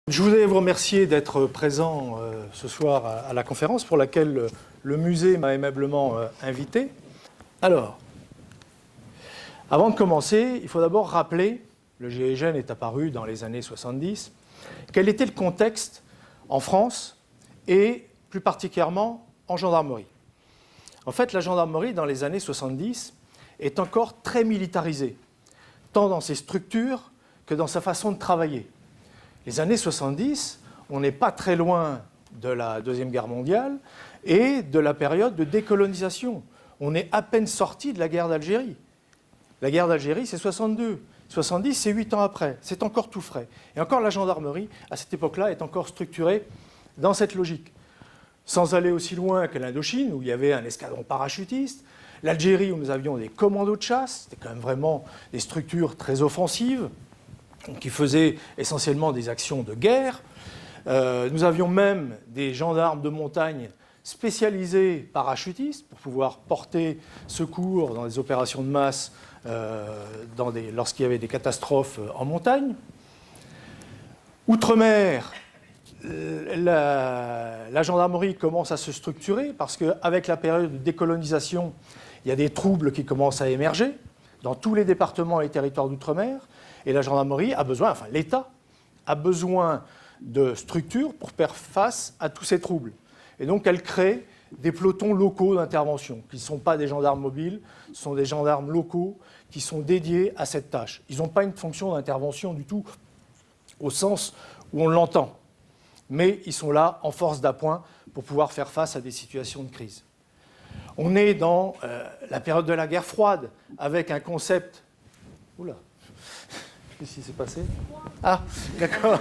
Je voudrais vous remercier d'être présent ce soir à la conférence pour laquelle le musée m'a aimablement invité. Alors, avant de commencer, il faut d'abord rappeler, le GIGN est apparu dans les années 70, quel était le contexte en France et plus particulièrement en gendarmerie. En fait, la gendarmerie dans les années 70 est encore très militarisée, tant dans ses structures que dans sa façon de travailler. Les années 70, on n'est pas très loin de la Deuxième Guerre mondiale et de la période de décolonisation. On est à peine sorti de la guerre d'Algérie. La guerre d'Algérie, c'est 62. 70, c'est 8 ans après. C'est encore tout frais. Et encore, la gendarmerie, à cette époque-là, est encore structurée dans cette logique. Sans aller aussi loin que l'Indochine, où il y avait un escadron parachutiste, l'Algérie, où nous avions des commandos de chasse, c'était quand même vraiment des structures très offensives, qui faisaient essentiellement des actions de guerre. Nous avions même des gendarmes de montagne spécialisés parachutistes pour pouvoir porter secours dans des opérations de masse lorsqu'il y avait des catastrophes en montagne. Outre-mer, la gendarmerie commence à se structurer parce qu'avec la période de décolonisation, il y a des troubles qui commencent à émerger dans tous les départements et territoires d'outre-mer. Et la gendarmerie a besoin, enfin l'État a besoin de structures pour faire face à tous ces troubles. Et donc elle crée des pelotons locaux d'intervention, qui ne sont pas des gendarmes mobiles, ce sont des gendarmes locaux qui sont dédiés à cette tâche. Ils n'ont pas une fonction d'intervention du tout au sens où on l'entend, mais ils sont là en force d'appoint pour pouvoir faire face à des situations de crise. On est dans la période de la guerre froide, avec un concept... Oula. Qu'est-ce qui s'est passé? Ah, d'accord.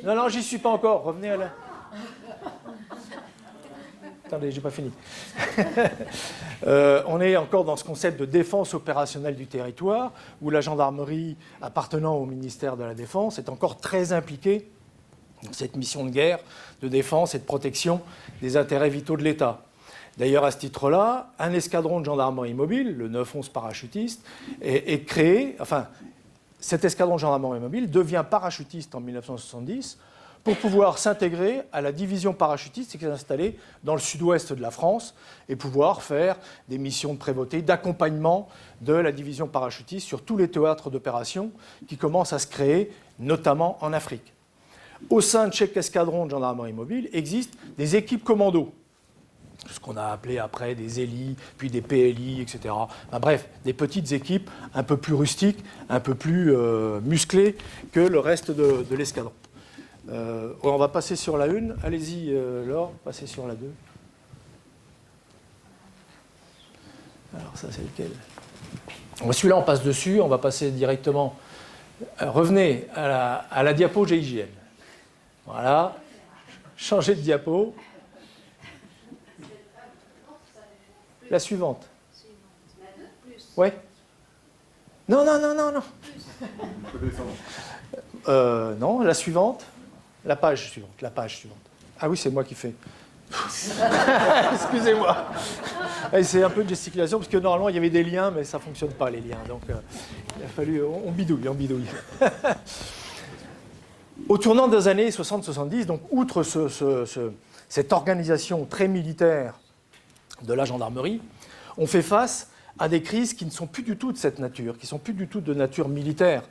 Non, j'y suis pas encore. Revenez à la... Attendez, j'ai pas fini. On est encore dans ce concept de défense opérationnelle du territoire, où la gendarmerie appartenant au ministère de la Défense est encore très impliquée dans cette mission de guerre, de défense et de protection des intérêts vitaux de l'État. D'ailleurs, à ce titre-là, un escadron de gendarmerie mobile, le 9-11 parachutiste, est créé... Enfin, cet escadron de gendarmerie mobile devient parachutiste en 1970 pour pouvoir s'intégrer à la division parachutiste qui est installée dans le sud-ouest de la France et pouvoir faire des missions de prévôté, d'accompagnement de la division parachutiste sur tous les théâtres d'opération qui commencent à se créer, notamment en Afrique. Au sein de chaque escadron de gendarmerie mobile existent des équipes commandos, ce qu'on a appelé après des ELI, puis des PLI, etc. Enfin, bref, des petites équipes un peu plus rustiques, un peu plus musclées que le reste de l'escadron. On va passer sur la 1. Allez-y, Laure, passez sur la 2. Alors ça, c'est lequel? Celui-là, on passe dessus, on va passer directement. Revenez à la diapo GIGN. Voilà. Changez de diapo. La suivante. Ouais. Non. Non, la suivante. La page suivante. Ah oui, c'est moi qui fais. Excusez-moi. C'est un peu de gesticulation, parce que normalement, il y avait des liens, mais ça ne fonctionne pas, les liens. Donc, il a fallu... On bidouille. Au tournant des années 60-70, donc, outre cette organisation très militaire de la gendarmerie, on fait face à des crises qui ne sont plus du tout de cette nature, qui ne sont plus du tout de nature militaire.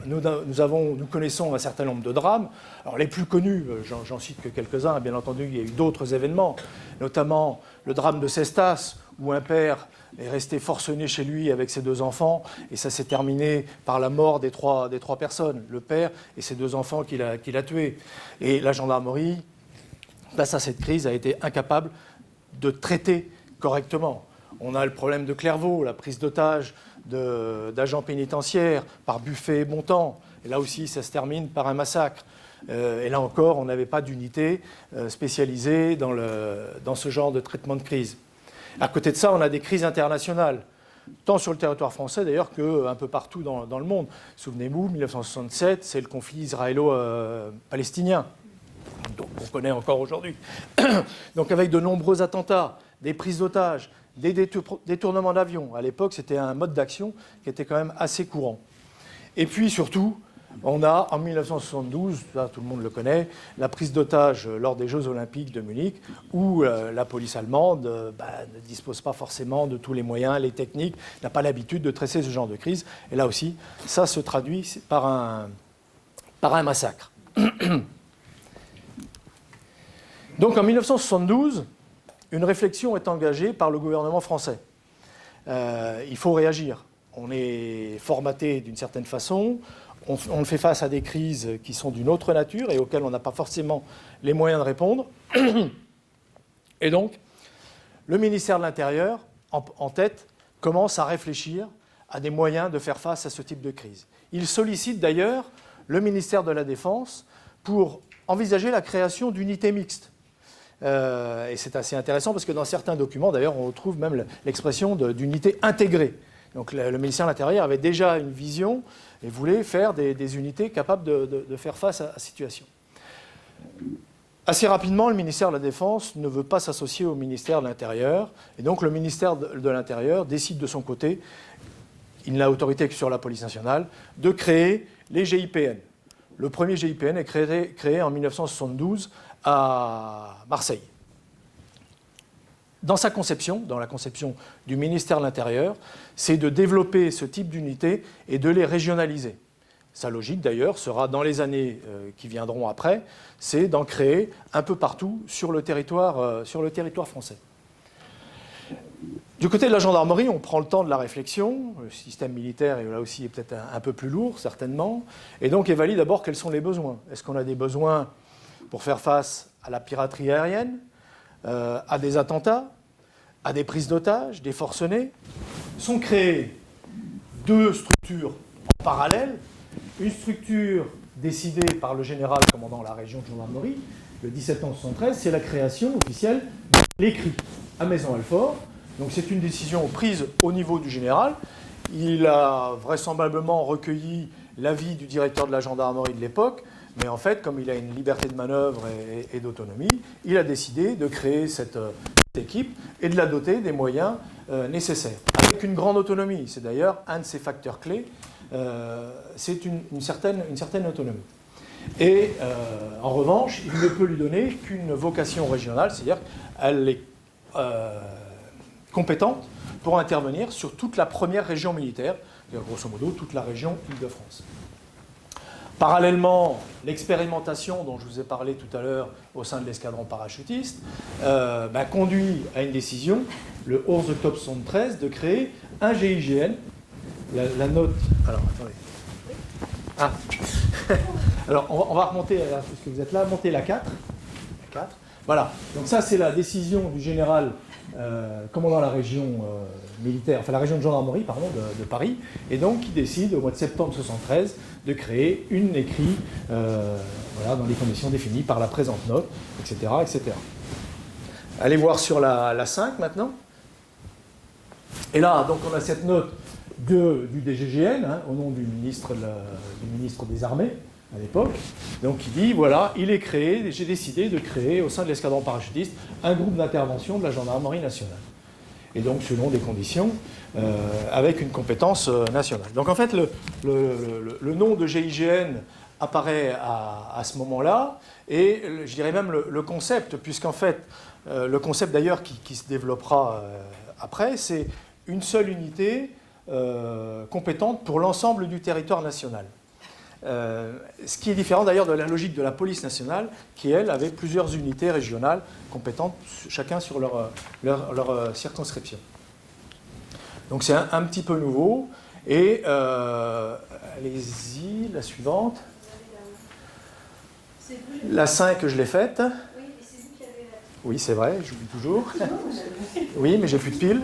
Nous connaissons un certain nombre de drames. Alors les plus connus, j'en cite que quelques-uns, bien entendu, il y a eu d'autres événements, notamment le drame de Cestas, où un père est resté forcené chez lui avec ses 2 enfants, et ça s'est terminé par la mort des trois personnes, le père et ses 2 enfants qu'il a tués. Et la gendarmerie, face à cette crise, a été incapable de traiter correctement. On a le problème de Clairvaux, la prise d'otages d'agents pénitentiaires par Buffet et Bontemps. Et là aussi, ça se termine par un massacre. Et là encore, on n'avait pas d'unité spécialisée dans ce genre de traitement de crise. À côté de ça, on a des crises internationales, tant sur le territoire français d'ailleurs qu'un peu partout dans le monde. Souvenez-vous, 1967, c'est le conflit israélo-palestinien, dont on connaît encore aujourd'hui. Donc avec de nombreux attentats, des prises d'otages, des détournements d'avions. À l'époque, c'était un mode d'action qui était quand même assez courant. Et puis surtout, on a en 1972, ça, tout le monde le connaît, la prise d'otage lors des Jeux Olympiques de Munich, où la police allemande ne dispose pas forcément de tous les moyens, les techniques, n'a pas l'habitude de traiter ce genre de crise. Et là aussi, ça se traduit par un massacre. Donc en 1972, une réflexion est engagée par le gouvernement français. Il faut réagir. On est formaté d'une certaine façon, on fait face à des crises qui sont d'une autre nature et auxquelles on n'a pas forcément les moyens de répondre. Et donc, le ministère de l'Intérieur, en tête, commence à réfléchir à des moyens de faire face à ce type de crise. Il sollicite d'ailleurs le ministère de la Défense pour envisager la création d'unités mixtes. Et c'est assez intéressant parce que dans certains documents, d'ailleurs, on retrouve même l'expression d'unité intégrée. Donc le ministère de l'Intérieur avait déjà une vision et voulait faire des unités capables de faire face à la situation. Assez rapidement, le ministère de la Défense ne veut pas s'associer au ministère de l'Intérieur. Et donc le ministère de l'Intérieur décide de son côté, il n'a autorité que sur la police nationale, de créer les GIPN. Le premier GIPN est créé en 1972 à Marseille. Dans sa conception, dans la conception du ministère de l'Intérieur, c'est de développer ce type d'unités et de les régionaliser. Sa logique, d'ailleurs, sera dans les années qui viendront après, c'est d'en créer un peu partout sur le territoire français. Du côté de la gendarmerie, on prend le temps de la réflexion. Le système militaire, là aussi, est peut-être un peu plus lourd, certainement. Et donc, évalue d'abord quels sont les besoins. Est-ce qu'on a des besoins pour faire face à la piraterie aérienne, à des attentats, à des prises d'otages, des forcenés? Sont créées deux structures en parallèle. Une structure décidée par le général commandant la région de gendarmerie, le 17 novembre 1973, c'est la création officielle de l'ECRI à Maisons-Alfort. Donc c'est une décision prise au niveau du général. Il a vraisemblablement recueilli l'avis du directeur de la gendarmerie de l'époque, mais en fait, comme il a une liberté de manœuvre et d'autonomie, il a décidé de créer cette équipe et de la doter des moyens nécessaires, avec une grande autonomie. C'est d'ailleurs un de ces facteurs clés, c'est une certaine autonomie. Et en revanche, il ne peut lui donner qu'une vocation régionale, c'est-à-dire qu'elle est compétente pour intervenir sur toute la première région militaire, c'est-à-dire grosso modo toute la région Île-de-France. Parallèlement, l'expérimentation dont je vous ai parlé tout à l'heure au sein de l'escadron parachutiste conduit à une décision, le 11 octobre 1973, de créer un GIGN. La note... Alors, attendez. Ah. Alors, on va remonter, puisque vous êtes là, monter la 4. La 4. Voilà. Donc ça, c'est la décision du général commandant la région militaire, enfin la région de gendarmerie, pardon, de Paris, et donc qui décide au mois de septembre 1973 de créer une écrit dans les conditions définies par la présente note, etc., etc. Allez voir sur la 5 maintenant. Et là, donc on a cette note du DGGN, au nom du ministre des Armées, à l'époque, donc qui dit, voilà, j'ai décidé de créer au sein de l'escadron parachutiste un groupe d'intervention de la gendarmerie nationale. Et donc selon des conditions, avec une compétence nationale. Donc en fait, le nom de GIGN apparaît à ce moment-là, et je dirais même le concept, puisqu'en fait, le concept d'ailleurs qui se développera après, c'est une seule unité compétente pour l'ensemble du territoire national. Ce qui est différent d'ailleurs de la logique de la police nationale, qui elle avait plusieurs unités régionales compétentes, chacun sur leur circonscription. Donc c'est un petit peu nouveau. Et allez-y, la suivante. La 5, je l'ai faite. Oui, c'est vrai, j'oublie toujours. Oui, mais j'ai plus de piles.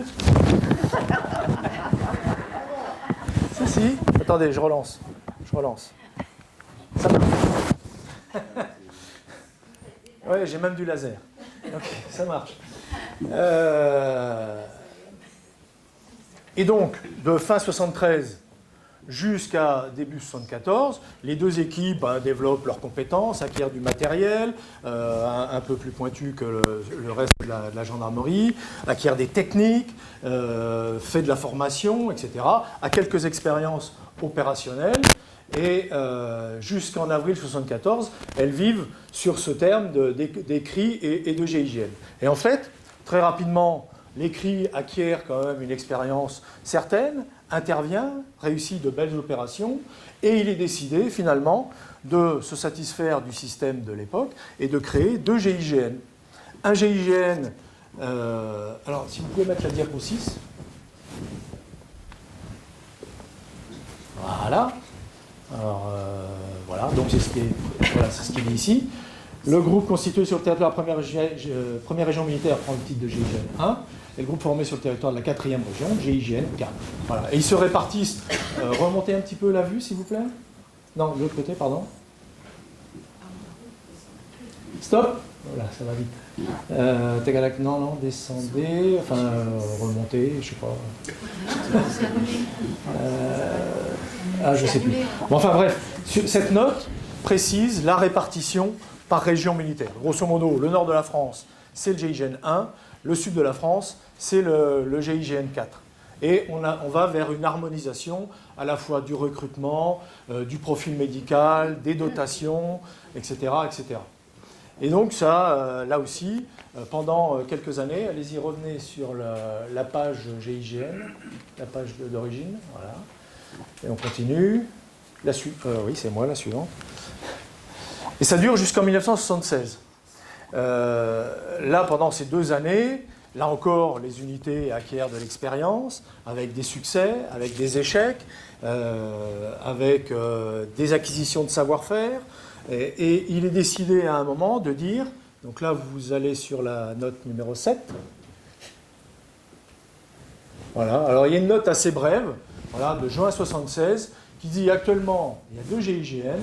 Si. Attendez, je relance. Ça marche. Oui, j'ai même du laser. Ok, ça marche. Et donc, de fin 73 jusqu'à début 74, les deux équipes développent leurs compétences, acquièrent du matériel, un peu plus pointu que le reste de la gendarmerie, acquièrent des techniques, fait de la formation, etc., a quelques expériences opérationnelles, Et jusqu'en avril 1974, elles vivent sur ce terme d'écrit et de GIGN. Et en fait, très rapidement, l'écrit acquiert quand même une expérience certaine, intervient, réussit de belles opérations, et il est décidé finalement de se satisfaire du système de l'époque et de créer 2 GIGN. Un GIGN, alors si vous pouvez mettre la diapo 6. Voilà. Alors, voilà, donc c'est ce qui est dit ici. Le groupe constitué sur le territoire de la première région militaire prend le titre de GIGN 1, et le groupe formé sur le territoire de la 4e région, GIGN 4. Voilà. Et ils se répartissent. Remontez un petit peu la vue, s'il vous plaît. Non, de l'autre côté, pardon. Stop. Voilà, ça va vite. Tagalac, non, descendez, enfin, remontez, je sais pas. Je sais plus. Bon, enfin bref, cette note précise la répartition par région militaire. Grosso modo, le nord de la France, c'est le GIGN 1, le sud de la France, c'est le GIGN 4. Et on va vers une harmonisation à la fois du recrutement, du profil médical, des dotations, etc., etc. Et donc ça, là aussi, pendant quelques années, allez-y, revenez sur la page GIGN, la page d'origine, voilà. Et on continue. Oui, c'est moi, la suivante. Et ça dure jusqu'en 1976. Là, pendant ces 2 années, là encore, les unités acquièrent de l'expérience, avec des succès, avec des échecs, avec des acquisitions de savoir-faire. Et il est décidé à un moment de dire, donc là vous allez sur la note numéro 7. Voilà, alors il y a une note assez brève, voilà, de juin 1976, qui dit actuellement il y a 2 GIGN,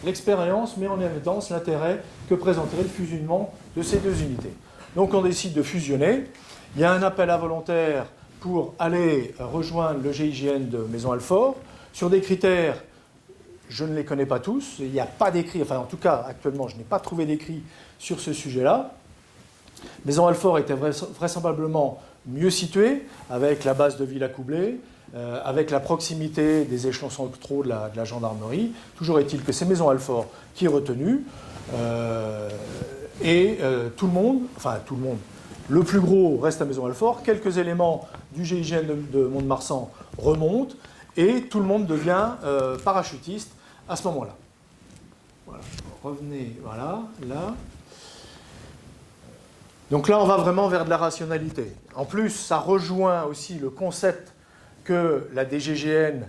l'expérience met en évidence l'intérêt que présenterait le fusionnement de ces 2 unités. Donc on décide de fusionner, il y a un appel à volontaires pour aller rejoindre le GIGN de Maisons-Alfort, sur des critères. Je ne les connais pas tous, il n'y a pas d'écrit, enfin en tout cas actuellement je n'ai pas trouvé d'écrit sur ce sujet-là. Maisons-Alfort était vraisemblablement mieux située, avec la base de Villacoublay, avec la proximité des échelons centraux de la gendarmerie. Toujours est-il que c'est Maisons-Alfort qui est retenu, tout le monde, le plus gros reste à Maisons-Alfort, quelques éléments du GIGN de Mont-de-Marsan remontent, et tout le monde devient parachutiste à ce moment-là. Voilà. Revenez, voilà, là. Donc là, on va vraiment vers de la rationalité. En plus, ça rejoint aussi le concept que la DGGN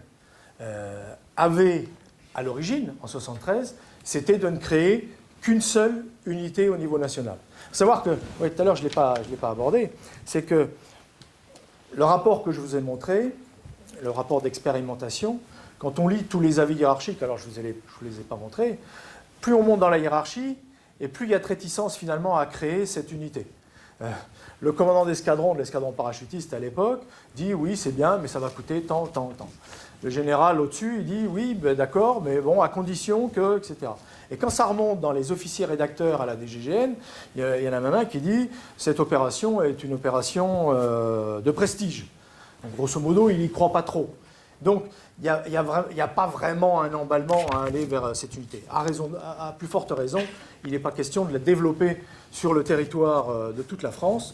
avait à l'origine, en 1973, c'était de ne créer qu'une seule unité au niveau national. Il faut savoir que, oui, tout à l'heure, je ne l'ai pas abordé, c'est que le rapport que je vous ai montré, le rapport d'expérimentation, quand on lit tous les avis hiérarchiques, alors je ne vous les ai pas montrés, plus on monte dans la hiérarchie, et plus il y a de réticence finalement à créer cette unité. Le commandant d'escadron de l'escadron parachutiste à l'époque dit oui c'est bien mais ça va coûter tant, tant, tant. Le général au-dessus il dit oui ben, d'accord mais bon à condition que, etc. Et quand ça remonte dans les officiers rédacteurs à la DGGN, il y en a même un qui dit cette opération est une opération de prestige. Donc, grosso modo il n'y croit pas trop. Donc il n'y a pas vraiment un emballement à aller vers cette unité. À plus forte raison, il n'est pas question de la développer sur le territoire de toute la France.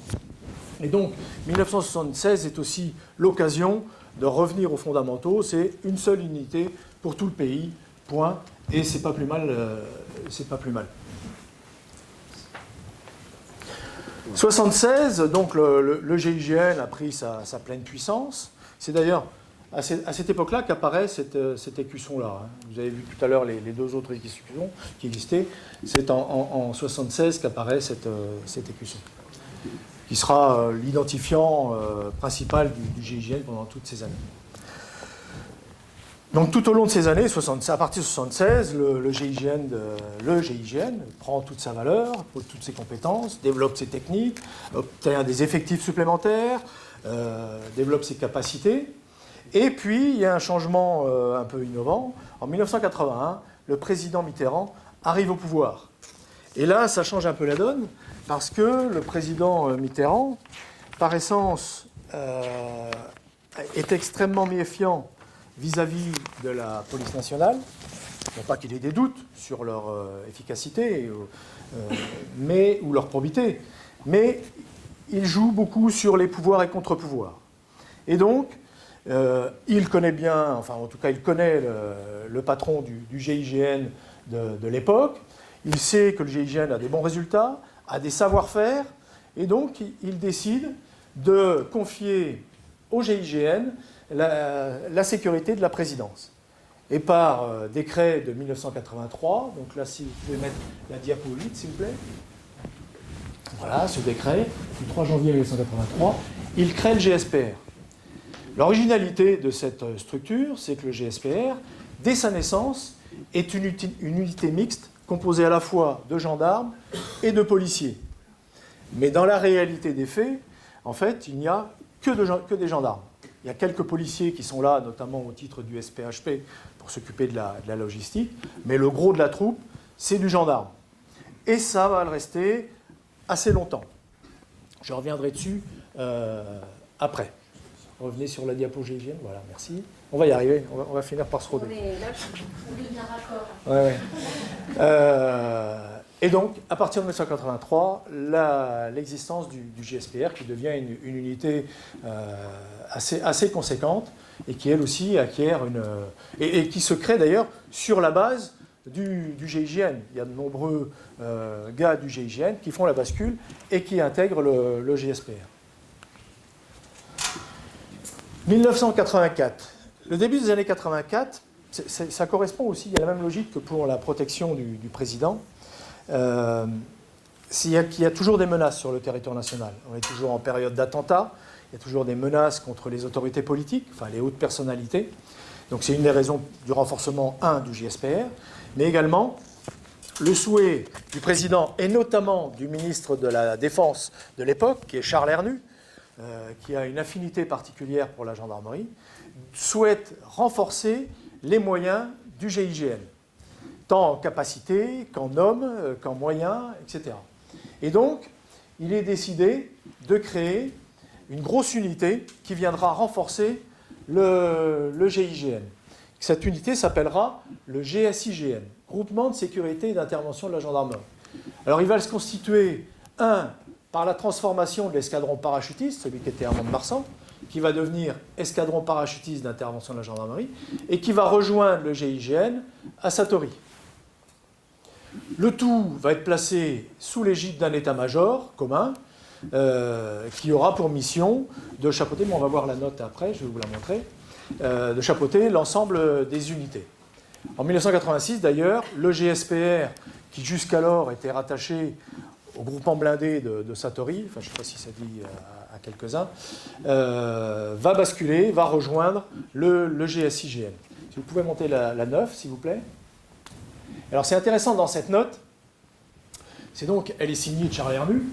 Et donc 1976 est aussi l'occasion de revenir aux fondamentaux. C'est une seule unité pour tout le pays, point. Et c'est pas plus mal. C'est pas plus mal. 76, donc le GIGN a pris sa pleine puissance. C'est d'ailleurs à cette époque-là qu'apparaît cet écusson-là. Vous avez vu tout à l'heure les 2 autres écussons qui existaient. C'est en 76 qu'apparaît cet écusson, qui sera l'identifiant principal du GIGN pendant toutes ces années. Donc tout au long de ces années, à partir de 1976, le GIGN prend toute sa valeur, toutes ses compétences, développe ses techniques, obtient des effectifs supplémentaires, développe ses capacités. Et puis, il y a un changement un peu innovant. En 1981, le président Mitterrand arrive au pouvoir. Et là, ça change un peu la donne, parce que le président Mitterrand, par essence, est extrêmement méfiant vis-à-vis de la police nationale. Non pas qu'il ait des doutes sur leur efficacité ou leur probité, mais il joue beaucoup sur les pouvoirs et contre-pouvoirs. Et donc, il connaît bien, enfin en tout cas il connaît le patron du GIGN de l'époque, il sait que le GIGN a des bons résultats, a des savoir-faire, et donc il décide de confier au GIGN la sécurité de la présidence. Et par décret de 1983, donc là si vous pouvez mettre la diapo 8 s'il vous plaît, voilà ce décret du 3 janvier 1983, il crée le GSPR. L'originalité de cette structure, c'est que le GSPR, dès sa naissance, est une unité mixte composée à la fois de gendarmes et de policiers. Mais dans la réalité des faits, en fait, il n'y a que des gendarmes. Il y a quelques policiers qui sont là, notamment au titre du SPHP, pour s'occuper de la logistique, mais le gros de la troupe, c'est du gendarme. Et ça va le rester assez longtemps. Je reviendrai dessus après. Revenez sur la diapo GIGN, voilà, merci. On va y arriver, on va finir par se roder. On est là, on devient raccord. Ouais. Et donc, à partir de 1983, l'existence du GSPR qui devient une unité assez conséquente et qui, elle aussi, acquiert et qui se crée d'ailleurs sur la base du GIGN. Il y a de nombreux gars du GIGN qui font la bascule et qui intègrent le GSPR. 1984. Le début des années 84, ça correspond aussi, il y a la même logique que pour la protection du président. Il y a toujours des menaces sur le territoire national. On est toujours en période d'attentat, il y a toujours des menaces contre les autorités politiques, enfin les hautes personnalités. Donc c'est une des raisons du renforcement, du GSPR, mais également le souhait du président et notamment du ministre de la Défense de l'époque, qui est Charles Hernu, qui a une affinité particulière pour la gendarmerie, souhaite renforcer les moyens du GIGN, tant en capacité qu'en hommes, qu'en moyens, etc. Et donc, il est décidé de créer une grosse unité qui viendra renforcer le GIGN. Cette unité s'appellera le GSIGN, Groupement de sécurité et d'intervention de la gendarmerie. Alors, il va se constituer, par la transformation de l'escadron parachutiste, celui qui était à Mont-de-Marsan, qui va devenir escadron parachutiste d'intervention de la gendarmerie, et qui va rejoindre le GIGN à Satory. Le tout va être placé sous l'égide d'un état-major commun, qui aura pour mission de chapeauter, mais on va voir la note après, je vais vous la montrer, de chapeauter l'ensemble des unités. En 1986, d'ailleurs, le GSPR, qui jusqu'alors était rattaché au groupement blindé de Satory, enfin je ne sais pas si ça dit à quelques-uns, va basculer, va rejoindre le GSIGN. Si vous pouvez monter la 9, s'il vous plaît. Alors c'est intéressant dans cette note, c'est donc, elle est signée de Charles Hernu,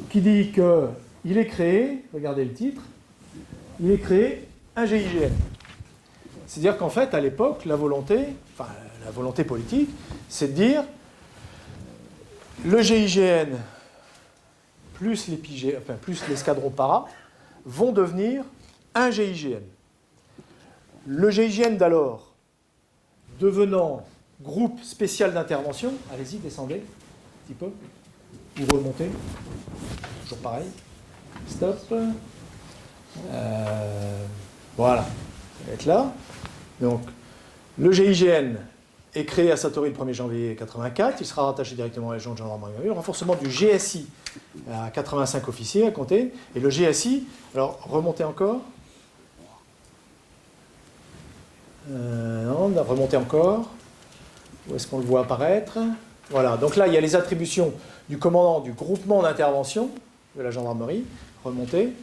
qui dit qu'il est créé, regardez le titre, il est créé un GIGN. C'est-à-dire qu'en fait, à l'époque, la volonté politique, c'est de dire le GIGN plus l'escadron para vont devenir un GIGN. Le GIGN d'alors devenant groupe spécial d'intervention, allez-y, descendez un petit peu, ou remontez, toujours pareil, stop, voilà, ça va être là. Donc, le GIGN est créé à Satory le 1er janvier 1984, il sera rattaché directement à la de gendarmerie. Le renforcement du GSI à 85 officiers à compter, et le GSI, alors remontez encore, non, remontez encore, où est-ce qu'on le voit apparaître? Voilà, donc là il y a les attributions du commandant du groupement d'intervention de la gendarmerie, remontez,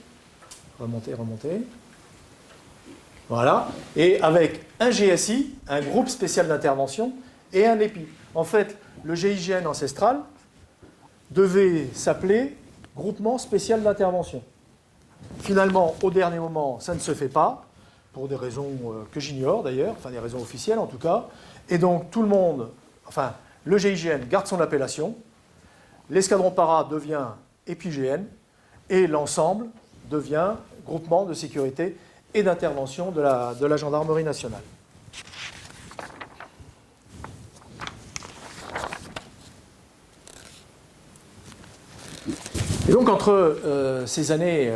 voilà, et avec un GSI, un groupe spécial d'intervention, et un EPI. En fait, le GIGN ancestral devait s'appeler Groupement spécial d'intervention. Finalement, au dernier moment, ça ne se fait pas, pour des raisons que j'ignore d'ailleurs, enfin des raisons officielles en tout cas, et donc tout le monde, enfin le GIGN garde son appellation, l'escadron para devient EPIGN, et l'ensemble devient Groupement de sécurité et d'intervention de la gendarmerie nationale. Et donc entre ces années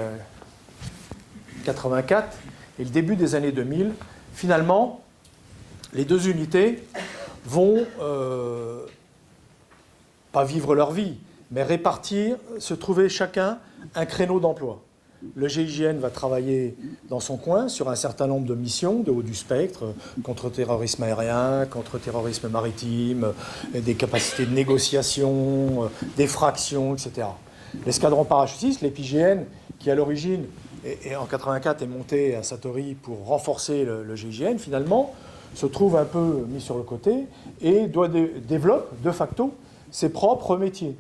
84 et le début des années 2000, finalement, les deux unités vont pas vivre leur vie, mais répartir, se trouver chacun un créneau d'emploi. Le GIGN va travailler dans son coin sur un certain nombre de missions de haut du spectre, contre-terrorisme aérien, contre-terrorisme maritime, des capacités de négociation, d'effraction, etc. L'escadron parachutiste, l'EPIGN, qui à l'origine, et en 84 est monté à Satory pour renforcer le GIGN, finalement, se trouve un peu mis sur le côté et développe de facto ses propres métiers.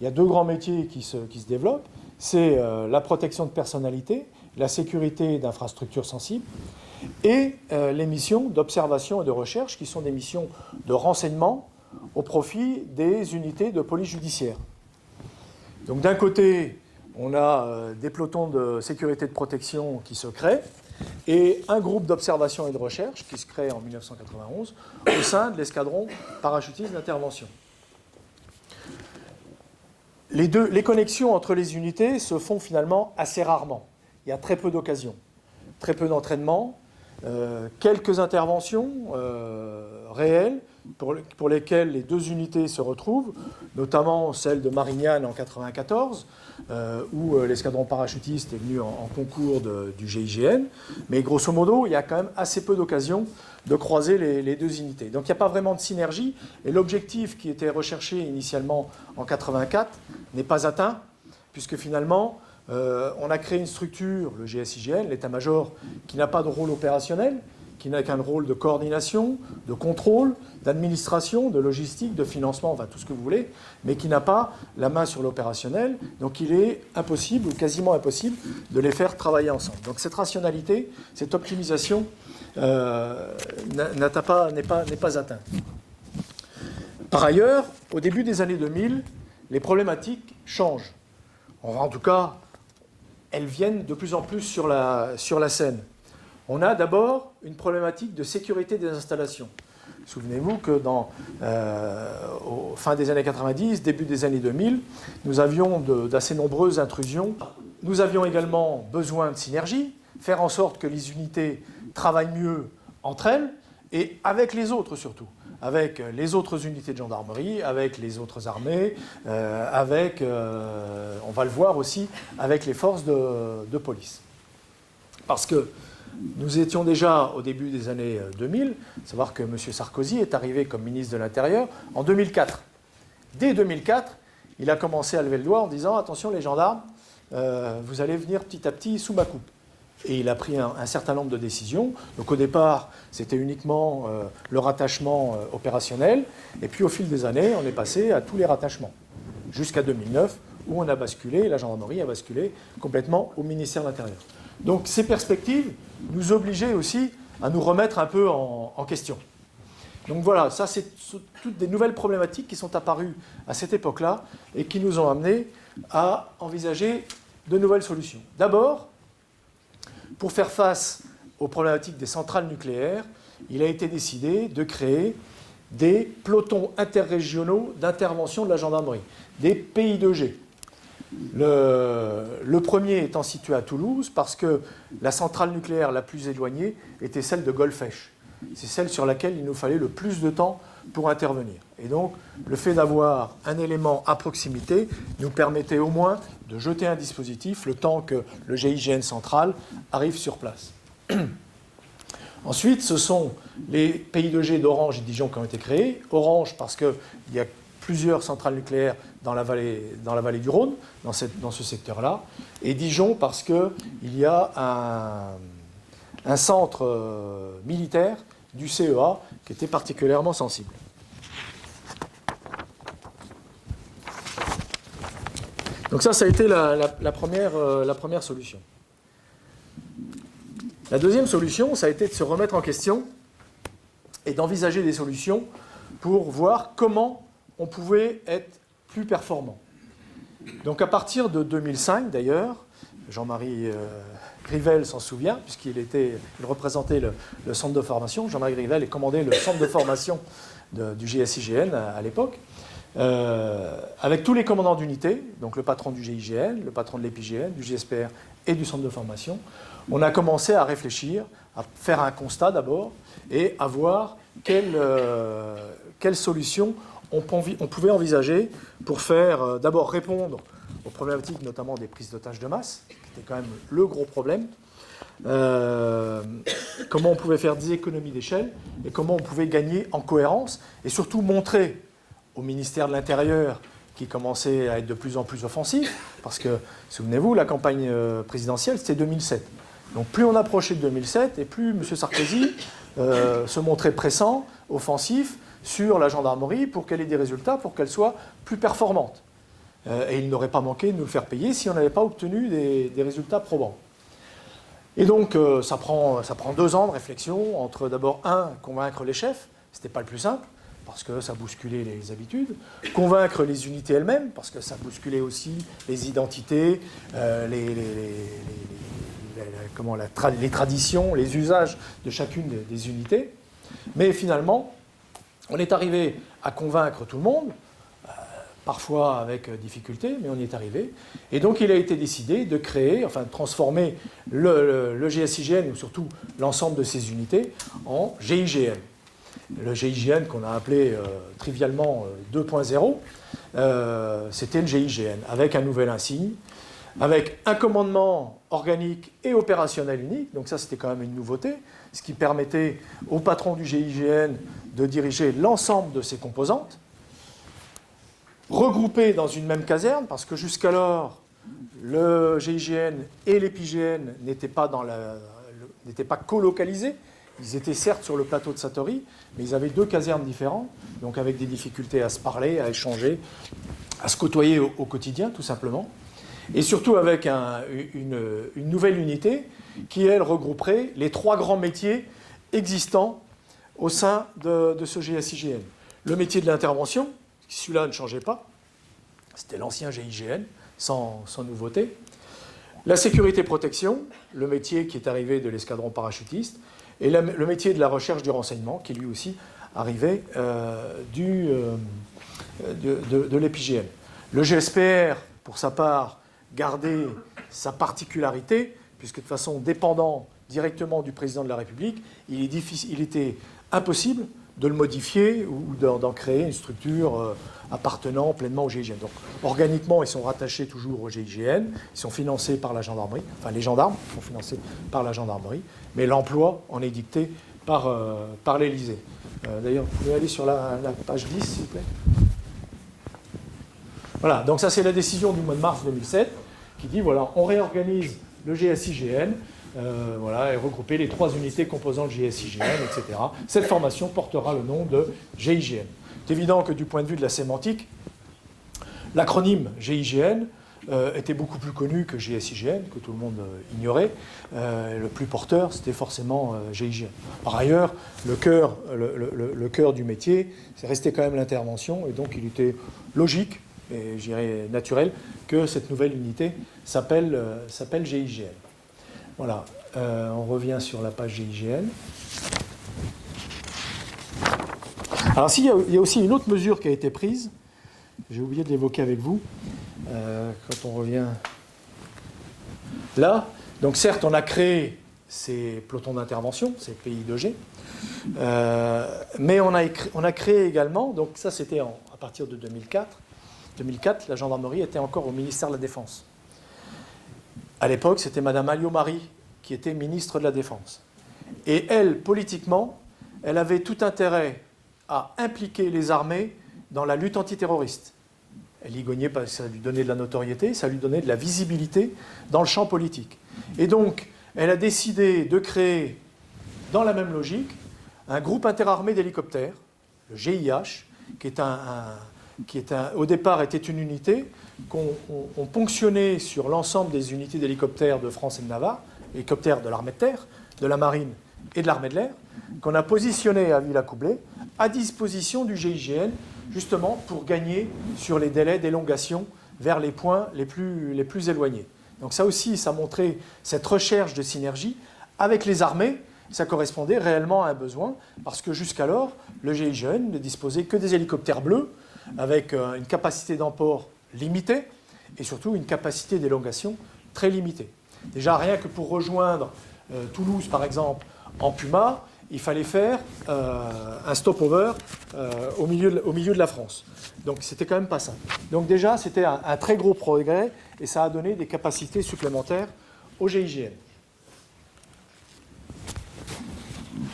Il y a deux grands métiers qui se développent. C'est la protection de personnalité, la sécurité d'infrastructures sensibles et les missions d'observation et de recherche qui sont des missions de renseignement au profit des unités de police judiciaire. Donc d'un côté, on a des pelotons de sécurité et de protection qui se créent et un groupe d'observation et de recherche qui se crée en 1991 au sein de l'escadron parachutiste d'intervention. Les connexions entre les unités se font finalement assez rarement. Il y a très peu d'occasions, très peu d'entraînements, quelques interventions réelles pour lesquelles les deux unités se retrouvent, notamment celle de Marignane en 1994, où l'escadron parachutiste est venu en concours du GIGN. Mais grosso modo, il y a quand même assez peu d'occasions de croiser les deux unités. Donc il n'y a pas vraiment de synergie, et l'objectif qui était recherché initialement en 1984 n'est pas atteint, puisque finalement, on a créé une structure, le GSIGN, l'état-major, qui n'a pas de rôle opérationnel, qui n'a qu'un rôle de coordination, de contrôle, d'administration, de logistique, de financement, enfin tout ce que vous voulez, mais qui n'a pas la main sur l'opérationnel. Donc il est impossible, ou quasiment impossible, de les faire travailler ensemble. Donc cette rationalité, cette optimisation n'est pas atteinte. Par ailleurs, au début des années 2000, les problématiques changent. En tout cas, elles viennent de plus en plus sur la scène. On a d'abord une problématique de sécurité des installations. Souvenez-vous que au fin des années 90, début des années 2000, nous avions d'assez nombreuses intrusions. Nous avions également besoin de synergie, faire en sorte que les unités travaillent mieux entre elles et avec les autres surtout, avec les autres unités de gendarmerie, avec les autres armées, on va le voir aussi, avec les forces de police. Parce que nous étions déjà au début des années 2000, savoir que M. Sarkozy est arrivé comme ministre de l'Intérieur en 2004. Dès 2004, il a commencé à lever le doigt en disant « Attention les gendarmes, vous allez venir petit à petit sous ma coupe ». Et il a pris un certain nombre de décisions. Donc au départ, c'était uniquement le rattachement opérationnel. Et puis au fil des années, on est passé à tous les rattachements. Jusqu'à 2009, où on a basculé, la gendarmerie a basculé complètement au ministère de l'Intérieur. Donc ces perspectives nous obligeaient aussi à nous remettre un peu en question. Donc voilà, ça c'est toutes des nouvelles problématiques qui sont apparues à cette époque-là et qui nous ont amenés à envisager de nouvelles solutions. D'abord, pour faire face aux problématiques des centrales nucléaires, il a été décidé de créer des pelotons interrégionaux d'intervention de la gendarmerie, des PI2G. Le premier étant situé à Toulouse parce que la centrale nucléaire la plus éloignée était celle de Golfech. C'est celle sur laquelle il nous fallait le plus de temps pour intervenir. Et donc, le fait d'avoir un élément à proximité nous permettait au moins de jeter un dispositif le temps que le GIGN central arrive sur place. Ensuite, ce sont les PI2G d'Orange et Dijon qui ont été créés. Orange parce qu'il y a plusieurs centrales nucléaires dans la vallée du Rhône, dans ce secteur-là, et Dijon parce qu'il y a un centre militaire du CEA qui était particulièrement sensible. Donc ça a été la première solution. La deuxième solution, ça a été de se remettre en question et d'envisager des solutions pour voir comment on pouvait être plus performant. Donc à partir de 2005 d'ailleurs, Jean-Marie Grivel s'en souvient, puisqu'il représentait le centre de formation. Jean-Marie Grivel commandait le centre de formation du GSIGN à l'époque. avec tous les commandants d'unité, donc le patron du GIGN, le patron de l'EPIGN, du GSPR et du centre de formation, on a commencé à réfléchir, à faire un constat d'abord, et à voir quelles solutions on pouvait envisager pour faire d'abord répondre aux problématiques notamment des prises d'otages de masse, qui était quand même le gros problème, comment on pouvait faire des économies d'échelle et comment on pouvait gagner en cohérence et surtout montrer au ministère de l'Intérieur qui commençait à être de plus en plus offensif, parce que, souvenez-vous, la campagne présidentielle, c'était 2007. Donc plus on approchait de 2007 et plus M. Sarkozy se montrait pressant, offensif sur la gendarmerie pour qu'elle ait des résultats, pour qu'elle soit plus performante. Et il n'aurait pas manqué de nous le faire payer si on n'avait pas obtenu des résultats probants. Et donc ça prend 2 ans de réflexion entre d'abord, convaincre les chefs, ce n'était pas le plus simple, parce que ça bousculait les habitudes, convaincre les unités elles-mêmes, parce que ça bousculait aussi les identités, les traditions, les usages de chacune des unités. Mais finalement, on est arrivé à convaincre tout le monde, parfois avec difficulté, mais on y est arrivé. Et donc il a été décidé de créer, enfin de transformer le GSIGN, ou surtout l'ensemble de ses unités, en GIGN. Le GIGN qu'on a appelé trivialement 2.0, c'était le GIGN, avec un nouvel insigne, avec un commandement organique et opérationnel unique, donc ça c'était quand même une nouveauté, ce qui permettait au patron du GIGN de diriger l'ensemble de ses composantes, regroupées dans une même caserne, parce que jusqu'alors, le GIGN et l'EPIGN n'étaient pas colocalisés. Ils étaient certes sur le plateau de Satory, mais ils avaient 2 casernes différentes, donc avec des difficultés à se parler, à échanger, à se côtoyer au quotidien, tout simplement. Et surtout avec une nouvelle unité qui, elle, regrouperait les 3 grands métiers existants au sein de ce GSIGN. Le métier de l'intervention, celui-là ne changeait pas, c'était l'ancien GIGN, sans nouveauté. La sécurité-protection, le métier qui est arrivé de l'escadron parachutiste, et le métier de la recherche du renseignement, qui lui aussi arrivait de l'EPIGN. Le GSPR, pour sa part, gardait sa particularité, puisque de toute façon, dépendant directement du président de la République, il était impossible de le modifier ou d'en créer une structure appartenant pleinement au GIGN. Donc, organiquement, ils sont rattachés toujours au GIGN, ils sont financés par la gendarmerie, enfin les gendarmes sont financés par la gendarmerie, mais l'emploi en est dicté par l'Élysée. D'ailleurs, vous pouvez aller sur la page 10, s'il vous plaît. Voilà, donc ça c'est la décision du mois de mars 2007, qui dit, voilà, on réorganise le GSIGN, et regrouper les 3 unités composant le GSIGN, etc. Cette formation portera le nom de GIGN. C'est évident que du point de vue de la sémantique, l'acronyme GIGN était beaucoup plus connu que GSIGN, que tout le monde ignorait. Le plus porteur, c'était forcément GIGN. Par ailleurs, le cœur du métier, c'est resté quand même l'intervention, et donc il était logique, et je dirais naturel, que cette nouvelle unité s'appelle GIGN. Voilà, on revient sur la page GIGN. Alors, il y a aussi une autre mesure qui a été prise, j'ai oublié de l'évoquer avec vous, quand on revient là. Donc, certes, on a créé ces pelotons d'intervention, ces PI2G, mais on a créé également, donc ça c'était à partir de 2004. 2004, la gendarmerie était encore au ministère de la Défense. À l'époque, c'était Mme Alliot-Marie qui était ministre de la Défense. Et elle, politiquement, elle avait tout intérêt à impliquer les armées dans la lutte antiterroriste. Elle y gagnait parce que ça lui donnait de la notoriété, ça lui donnait de la visibilité dans le champ politique. Et donc, elle a décidé de créer, dans la même logique, un groupe interarmé d'hélicoptères, le GIH, qui au départ était une unité qu'on ponctionnait sur l'ensemble des unités d'hélicoptères de France et de Navarre, hélicoptères de l'armée de terre, de la marine et de l'armée de l'air, qu'on a positionné à Villacoublay à disposition du GIGN, justement pour gagner sur les délais d'élongation vers les points les plus éloignés. Donc ça aussi, ça montrait cette recherche de synergie avec les armées. Ça correspondait réellement à un besoin, parce que jusqu'alors, le GIGN ne disposait que des hélicoptères bleus, avec une capacité d'emport limitée et surtout une capacité d'élongation très limitée. Déjà, rien que pour rejoindre Toulouse, par exemple, en Puma, il fallait faire un stopover au milieu de la France. Donc, c'était quand même pas simple. Donc, déjà, c'était un très gros progrès et ça a donné des capacités supplémentaires au GIGN.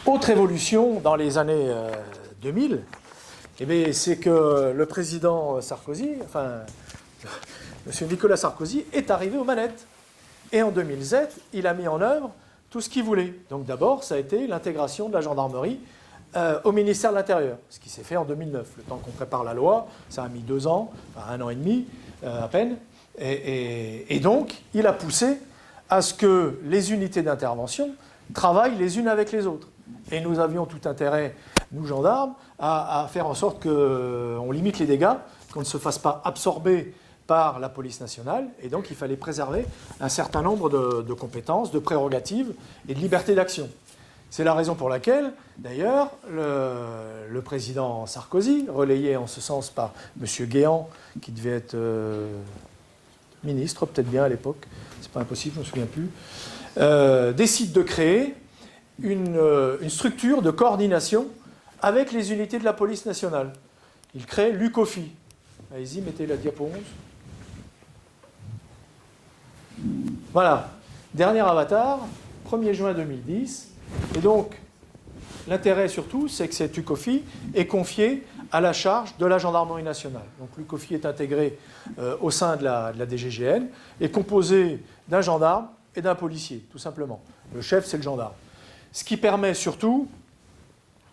Autre évolution dans les années 2000, eh c'est que le président Sarkozy, enfin, M. Nicolas Sarkozy, est arrivé aux manettes. Et en 2007, il a mis en œuvre tout ce qu'il voulait. Donc d'abord, ça a été l'intégration de la gendarmerie au ministère de l'Intérieur, ce qui s'est fait en 2009. Le temps qu'on prépare la loi, ça a mis 2 ans, enfin 1 an et demi à peine. Et donc, il a poussé à ce que les unités d'intervention travaillent les unes avec les autres. Et nous avions tout intérêt, nous gendarmes, à faire en sorte qu'on limite les dégâts, qu'on ne se fasse pas absorber par la police nationale. Et donc, il fallait préserver un certain nombre de compétences, de prérogatives et de liberté d'action. C'est la raison pour laquelle, d'ailleurs, le président Sarkozy, relayé en ce sens par M. Guéant, qui devait être ministre, peut-être bien à l'époque, c'est pas impossible, je ne me souviens plus, décide de créer une structure de coordination avec les unités de la police nationale. Il crée l'UCOFI. Allez-y, mettez la diapo 11. Voilà, dernier avatar, 1er juin 2010. Et donc, l'intérêt surtout, c'est que cette UCOFI est confiée à la charge de la gendarmerie nationale. Donc l'UCOFI est intégrée au sein de la DGGN, est composée d'un gendarme et d'un policier, tout simplement. Le chef, c'est le gendarme. Ce qui permet surtout,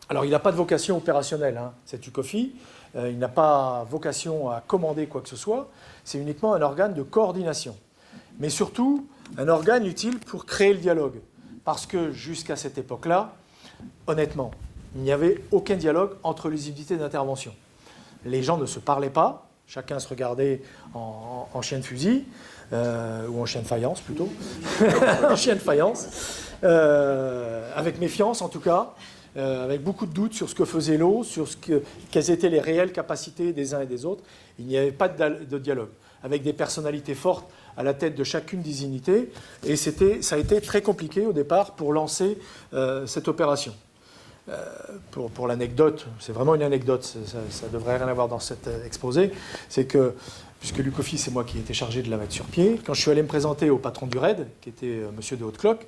alors il n'a pas de vocation opérationnelle, cette UCOFI, il n'a pas vocation à commander quoi que ce soit, c'est uniquement un organe de coordination. Mais surtout, un organe utile pour créer le dialogue. Parce que jusqu'à cette époque-là, honnêtement, il n'y avait aucun dialogue entre les unités d'intervention. Les gens ne se parlaient pas, chacun se regardait en chien de fusil, ou en chien de faïence plutôt, en chien de faïence, avec méfiance en tout cas, avec beaucoup de doutes sur ce que faisait l'eau, sur quelles étaient les réelles capacités des uns et des autres. Il n'y avait pas de dialogue, avec des personnalités fortes à la tête de chacune des unités, et ça a été très compliqué au départ pour lancer cette opération. Pour l'anecdote, c'est vraiment une anecdote, ça ne devrait rien avoir dans cet exposé, c'est que, puisque l'UCOFI, c'est moi qui ai été chargé de la mettre sur pied, quand je suis allé me présenter au patron du RAID, qui était M. de Haute-Cloque,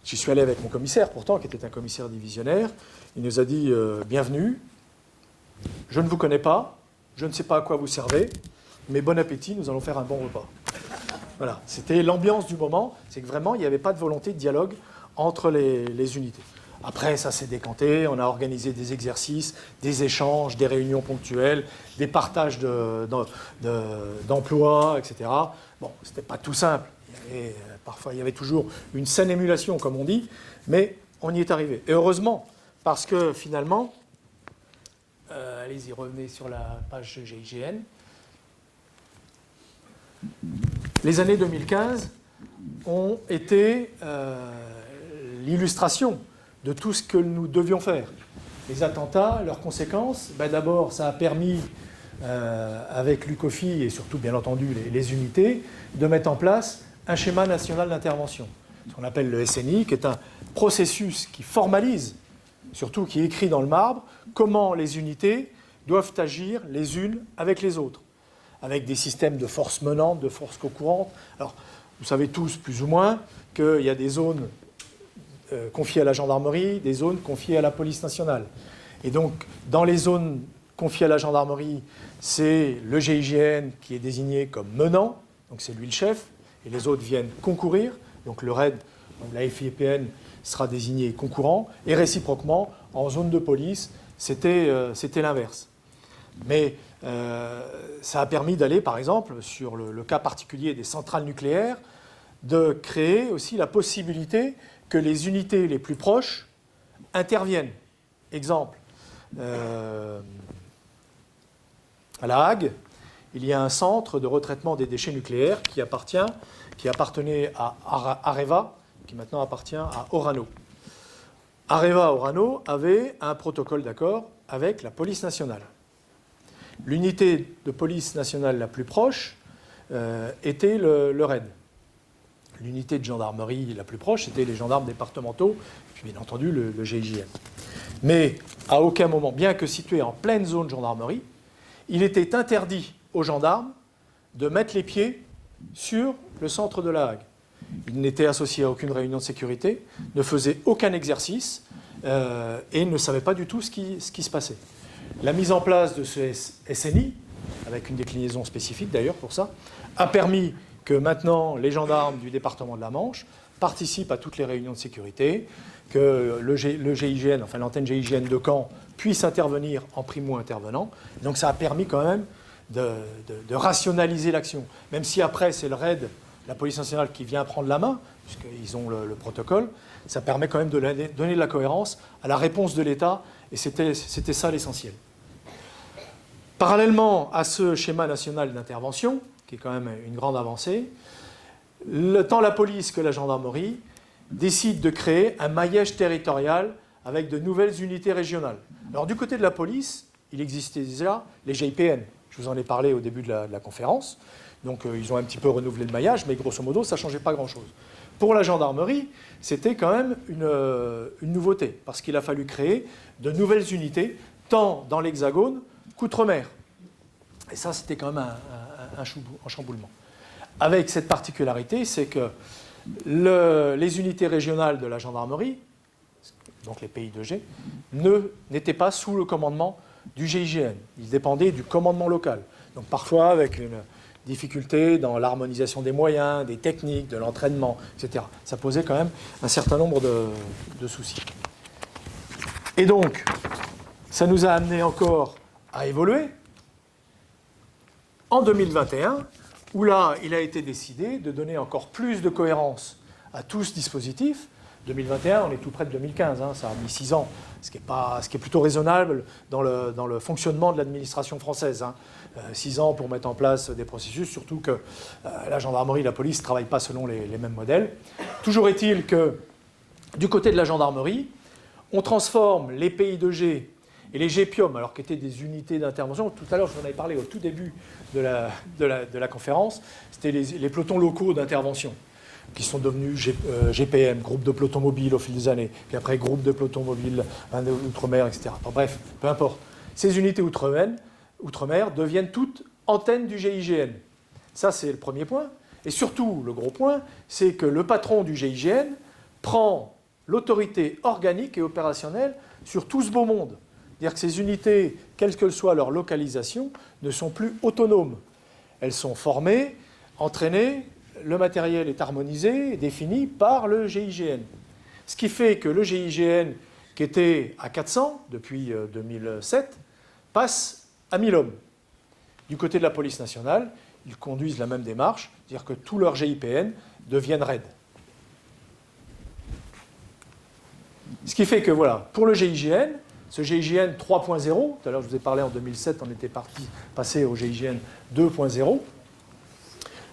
j'y suis allé avec mon commissaire, pourtant, qui était un commissaire divisionnaire, il nous a dit « Bienvenue, je ne vous connais pas, je ne sais pas à quoi vous servez, mais bon appétit, nous allons faire un bon repas. » Voilà, c'était l'ambiance du moment, c'est que vraiment, il n'y avait pas de volonté de dialogue entre les unités. Après, ça s'est décanté, on a organisé des exercices, des échanges, des réunions ponctuelles, des partages d'emplois, etc. Bon, c'était pas tout simple. Parfois, il y avait toujours une saine émulation, comme on dit, mais on y est arrivé. Et heureusement, parce que finalement, allez-y, revenez sur la page GIGN. Les années 2015 ont été l'illustration de tout ce que nous devions faire. Les attentats, leurs conséquences, d'abord, ça a permis, avec l'UCOFI et surtout, bien entendu, les unités, de mettre en place un schéma national d'intervention, ce qu'on appelle le SNI, qui est un processus qui formalise, surtout qui écrit dans le marbre, comment les unités doivent agir les unes avec les autres, avec des systèmes de forces menantes, de forces co-courantes. Alors, vous savez tous, plus ou moins, qu'il y a des zones confiées à la gendarmerie, des zones confiées à la police nationale. Et donc, dans les zones confiées à la gendarmerie, c'est le GIGN qui est désigné comme menant, donc c'est lui le chef, et les autres viennent concourir, donc le RAID, la FIPN, sera désigné concurrent, et réciproquement, en zone de police, c'était l'inverse. Mais ça a permis d'aller, par exemple, sur le cas particulier des centrales nucléaires, de créer aussi la possibilité que les unités les plus proches interviennent. Exemple, à La Hague, il y a un centre de retraitement des déchets nucléaires qui appartenait à Areva, qui maintenant appartient à Orano. Areva Orano avait un protocole d'accord avec la police nationale. l'unité de police nationale la plus proche était le RAID. L'unité de gendarmerie la plus proche, c'était les gendarmes départementaux, puis bien entendu le GIGN. Mais à aucun moment, bien que situé en pleine zone gendarmerie, il était interdit aux gendarmes de mettre les pieds sur le centre de La Hague. Il n'était associé à aucune réunion de sécurité, ne faisait aucun exercice et ne savait pas du tout ce qui se passait. La mise en place de ce SNI, avec une déclinaison spécifique d'ailleurs pour ça, a permis que maintenant les gendarmes du département de la Manche participent à toutes les réunions de sécurité, que le GIGN, enfin l'antenne GIGN de Caen, puisse intervenir en primo-intervenant. Donc ça a permis quand même de rationaliser l'action. Même si après c'est le RAID, la police nationale, qui vient prendre la main, puisqu'ils ont le protocole, ça permet quand même de donner de la cohérence à la réponse de l'État, et c'était ça l'essentiel. Parallèlement à ce schéma national d'intervention, qui est quand même une grande avancée, tant la police que la gendarmerie décident de créer un maillage territorial avec de nouvelles unités régionales. Alors du côté de la police, il existait déjà les GIPN. Je vous en ai parlé au début de la conférence. Donc ils ont un petit peu renouvelé le maillage, mais grosso modo, ça ne changeait pas grand-chose. Pour la gendarmerie, c'était quand même une nouveauté, parce qu'il a fallu créer de nouvelles unités, tant dans l'Hexagone qu'outre-mer. Et ça, c'était quand même un chamboulement. Avec cette particularité, c'est que les unités régionales de la gendarmerie, donc les PI2G, n'étaient pas sous le commandement du GIGN. Ils dépendaient du commandement local. Donc parfois avec une difficulté dans l'harmonisation des moyens, des techniques, de l'entraînement, etc. Ça posait quand même un certain nombre de soucis. Et donc, ça nous a amené encore à évoluer en 2021, où là, il a été décidé de donner encore plus de cohérence à tout ce dispositif. 2021, on est tout près de 2015, ça a mis 6 ans, ce qui est plutôt raisonnable dans le fonctionnement de l'administration française. 6 ans pour mettre en place des processus, surtout que la gendarmerie et la police ne travaillent pas selon les mêmes modèles. Toujours est-il que, du côté de la gendarmerie, on transforme les PI2G et les GPIOM, alors qui étaient des unités d'intervention. Tout à l'heure, je vous en avais parlé au tout début de la conférence, c'était les pelotons locaux d'intervention, qui sont devenus GPM, groupe de pelotons mobiles au fil des années, puis après groupe de pelotons mobiles outre-mer, etc. Enfin, bref, peu importe. Ces unités outre-mer deviennent toutes antennes du GIGN. Ça, c'est le premier point. Et surtout, le gros point, c'est que le patron du GIGN prend l'autorité organique et opérationnelle sur tout ce beau monde. C'est-à-dire que ces unités, quelle que soit leur localisation, ne sont plus autonomes. Elles sont formées, entraînées, le matériel est harmonisé et défini par le GIGN. Ce qui fait que le GIGN, qui était à 400 depuis 2007, passe à 1000 hommes. Du côté de la police nationale, ils conduisent la même démarche, c'est-à-dire que tous leurs GIPN deviennent RAID. Ce qui fait que, voilà, pour le GIGN, ce GIGN 3.0, tout à l'heure je vous ai parlé en 2007, on était passé au GIGN 2.0.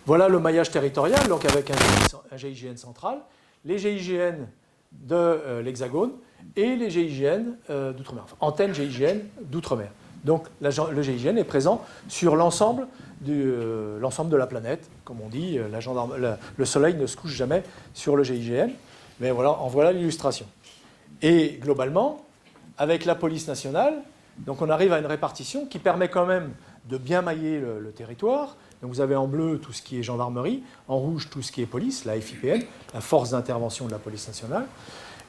Voilà le maillage territorial, donc avec un GIGN central, les GIGN de l'Hexagone et les GIGN d'outre-mer, enfin, antenne GIGN d'outre-mer. Donc le GIGN est présent sur l'ensemble de la planète, comme on dit, le soleil ne se couche jamais sur le GIGN, mais voilà, en voilà l'illustration. Et globalement, avec la police nationale, donc on arrive à une répartition qui permet quand même de bien mailler le territoire. Donc vous avez en bleu tout ce qui est gendarmerie, en rouge tout ce qui est police, la FIPN, la force d'intervention de la police nationale.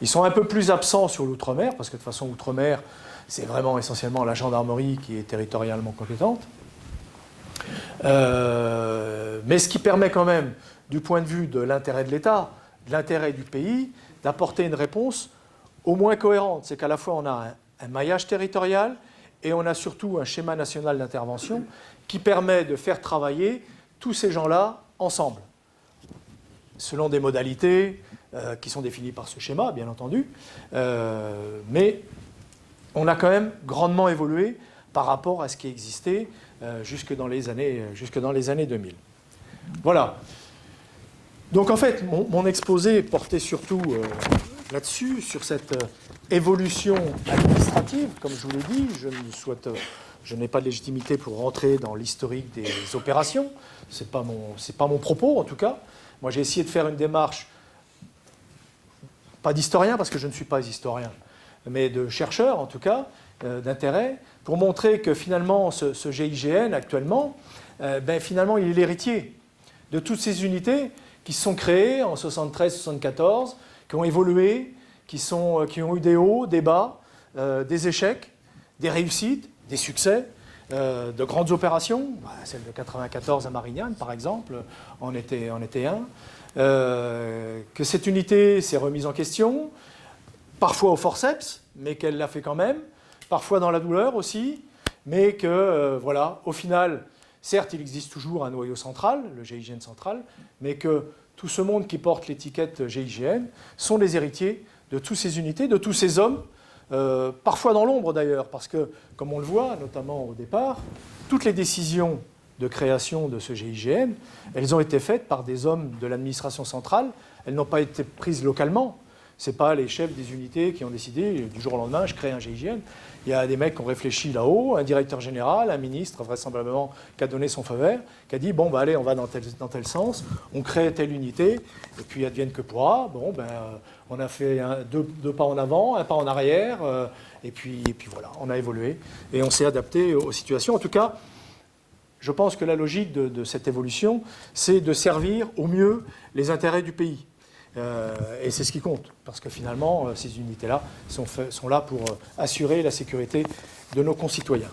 Ils sont un peu plus absents sur l'outre-mer, parce que de toute façon, outre-mer, c'est vraiment essentiellement la gendarmerie qui est territorialement compétente. Mais ce qui permet quand même, du point de vue de l'intérêt de l'État, de l'intérêt du pays, d'apporter une réponse au moins cohérente. C'est qu'à la fois on a un maillage territorial et on a surtout un schéma national d'intervention qui permet de faire travailler tous ces gens-là ensemble, selon des modalités qui sont définies par ce schéma, bien entendu. Mais on a quand même grandement évolué par rapport à ce qui existait jusque dans les années 2000. Voilà. Donc en fait, mon exposé portait surtout là-dessus, sur cette évolution administrative. Comme je vous l'ai dit, je ne souhaite Je n'ai pas de légitimité pour rentrer dans l'historique des opérations. Ce n'est pas mon propos, en tout cas. Moi, j'ai essayé de faire une démarche, pas d'historien, parce que je ne suis pas historien, mais de chercheur, en tout cas, d'intérêt, pour montrer que finalement, ce GIGN, actuellement, finalement, il est l'héritier de toutes ces unités qui se sont créées en 73-74, qui ont évolué, qui ont eu des hauts, des bas, des échecs, des réussites, des succès, de grandes opérations. Celle de 94 à Marignane, par exemple, en était un. Que cette unité s'est remise en question, parfois au forceps, mais qu'elle l'a fait quand même, parfois dans la douleur aussi, mais que, voilà, au final, certes, il existe toujours un noyau central, le GIGN central, mais que tout ce monde qui porte l'étiquette GIGN sont les héritiers de toutes ces unités, de tous ces hommes, parfois dans l'ombre d'ailleurs, parce que, comme on le voit, notamment au départ, toutes les décisions de création de ce GIGN, elles ont été faites par des hommes de l'administration centrale, elles n'ont pas été prises localement. Ce n'est pas les chefs des unités qui ont décidé, du jour au lendemain, je crée un GIGN. Il y a des mecs qui ont réfléchi là-haut, un directeur général, un ministre, vraisemblablement, qui a donné son feu vert, qui a dit, bon, allez, on va dans tel sens, on crée telle unité, et puis advienne que pourra. Bon, on a fait deux pas en avant, un pas en arrière, et puis voilà, on a évolué, et on s'est adapté aux situations. En tout cas, je pense que la logique de cette évolution, c'est de servir au mieux les intérêts du pays. Et c'est ce qui compte, parce que finalement, ces unités-là sont là pour assurer la sécurité de nos concitoyens.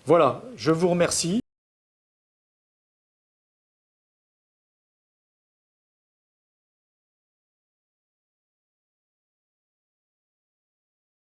Voilà, je vous remercie.